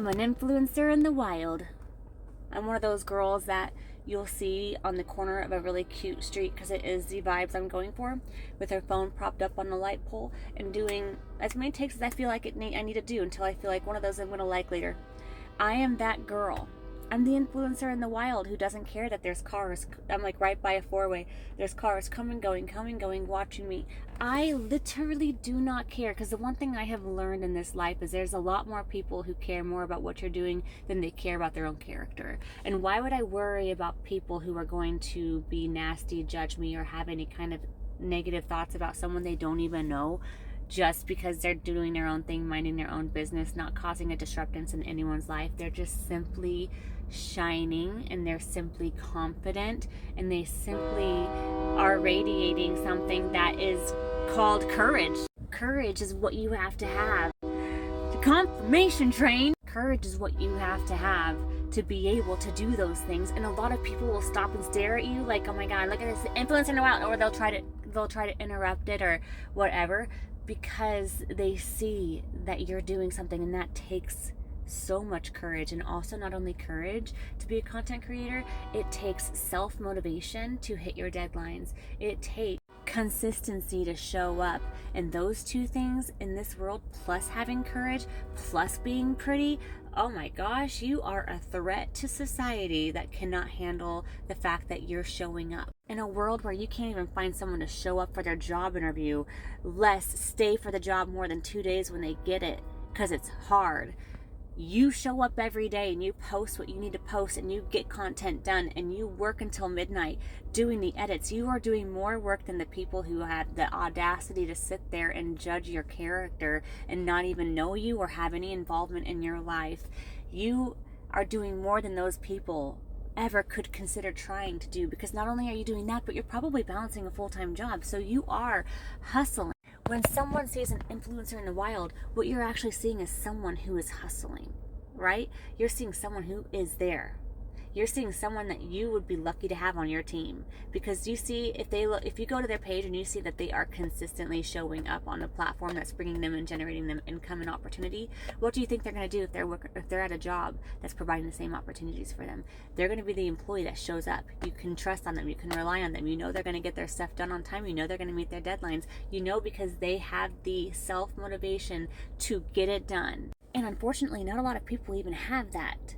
I'm an influencer in the wild. I'm one of those girls that you'll see on the corner of a really cute street, because it is the vibes I'm going for, with her phone propped up on the light pole and doing as many takes as I feel like I need to do until I feel like one of those I'm going to like later. I am that girl. I'm the influencer in the wild who doesn't care that there's cars. I'm like right by a four-way. There's cars coming, going, watching me. I literally do not care, because the one thing I have learned in this life is there's a lot more people who care more about what you're doing than they care about their own character. And why would I worry about people who are going to be nasty, judge me, or have any kind of negative thoughts about someone they don't even know, just because they're doing their own thing, minding their own business, not causing a disruptance in anyone's life. They're just simply shining, and they're simply confident, and they simply are radiating something that is called courage. Courage is what you have to have. The confirmation train. Courage is what you have to be able to do those things. And a lot of people will stop and stare at you like, oh my God, look at this influencer in the wild, or they'll try to interrupt it or whatever, because they see that you're doing something, and that takes so much courage. And also, not only courage to be a content creator, it takes self-motivation to hit your deadlines. It takes consistency to show up. And those two things in this world, plus having courage, plus being pretty, oh my gosh, you are a threat to society that cannot handle the fact that you're showing up. In a world where you can't even find someone to show up for their job interview, less stay for the job more than 2 days when they get it, because it's hard. You show up every day and you post what you need to post, and you get content done, and you work until midnight doing the edits. You are doing more work than the people who had the audacity to sit there and judge your character and not even know you or have any involvement in your life. You are doing more than those people ever could consider trying to do, because not only are you doing that, but you're probably balancing a full-time job. So you are hustling. When someone sees an influencer in the wild, what you're actually seeing is someone who is hustling, right? You're seeing someone who is there. You're seeing someone that you would be lucky to have on your team, because you see, if you go to their page and you see that they are consistently showing up on a platform that's bringing them and generating them income and opportunity, what do you think they're going to do if they're at a job that's providing the same opportunities for them? They're going to be the employee that shows up. You can trust on them. You can rely on them. You know they're going to get their stuff done on time. You know they're going to meet their deadlines. You know, because they have the self-motivation to get it done. And unfortunately, not a lot of people even have that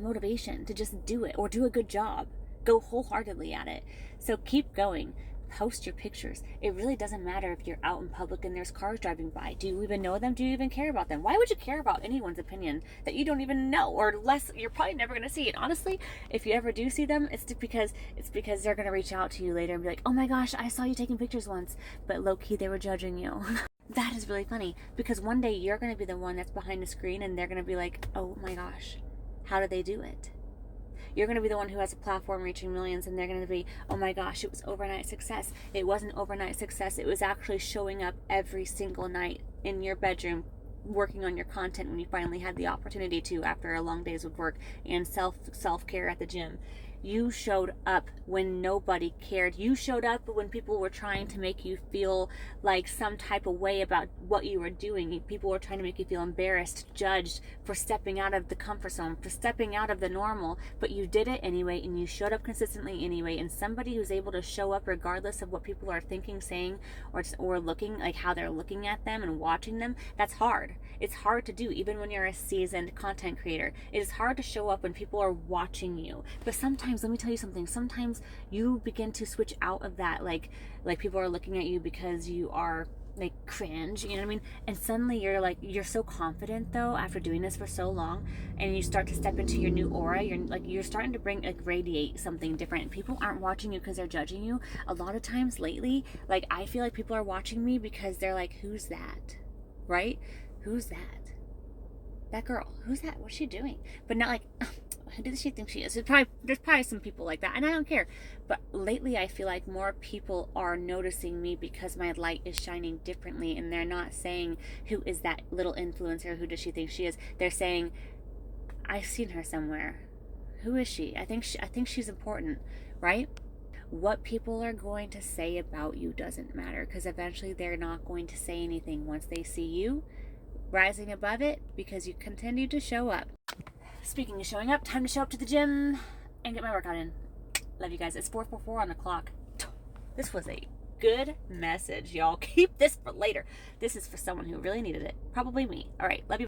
motivation to just do it or do a good job, go wholeheartedly at it. So keep going. Post your pictures. It really doesn't matter if you're out in public and there's cars driving by. Do you even know them? Do you even care about them? Why would you care about anyone's opinion that you don't even know, or less you're probably never going to see? And honestly, if you ever do see them, it's because they're going to reach out to you later and be like, oh my gosh, I saw you taking pictures once, but low-key they were judging you. That is really funny, because one day you're going to be the one that's behind the screen, and they're going to be like, oh my gosh, how did they do it? You're going to be the one who has a platform reaching millions, and they're going to be, oh my gosh, it was overnight success. It wasn't overnight success. It was actually showing up every single night in your bedroom, working on your content when you finally had the opportunity to, after a long days of work and self-care at the gym. You showed up when nobody cared. You showed up when people were trying to make you feel like some type of way about what you were doing. People were trying to make you feel embarrassed, judged for stepping out of the comfort zone, for stepping out of the normal. But you did it anyway, and you showed up consistently anyway. And somebody who's able to show up regardless of what people are thinking, saying, or looking, like how they're looking at them and watching them, that's hard. It's hard to do, even when you're a seasoned content creator. It is hard to show up when people are watching you. But sometimes, let me tell you something, sometimes you begin to switch out of that, like people are looking at you because you are like cringe, you know what I mean? And suddenly you're so confident though, after doing this for so long, and you start to step into your new aura. You're starting to radiate something different. People aren't watching you because they're judging you. A lot of times lately, like, I feel like people are watching me because they're like, who's that? Right? Who's that? That girl. Who's that? What's she doing? But not like, who does she think she is? There's probably some people like that, and I don't care. But lately I feel like more people are noticing me because my light is shining differently, and they're not saying, who is that little influencer? Who does she think she is? They're saying, I've seen her somewhere. Who is she? I think she's important, right? What people are going to say about you doesn't matter, because eventually they're not going to say anything once they see you. rising above it because you continue to show up. Speaking of showing up, time to show up to the gym and get my workout in. Love you guys. It's 4:44 on the clock. This was a good message, y'all. Keep this for later. This is for someone who really needed it. Probably me. All right. Love you.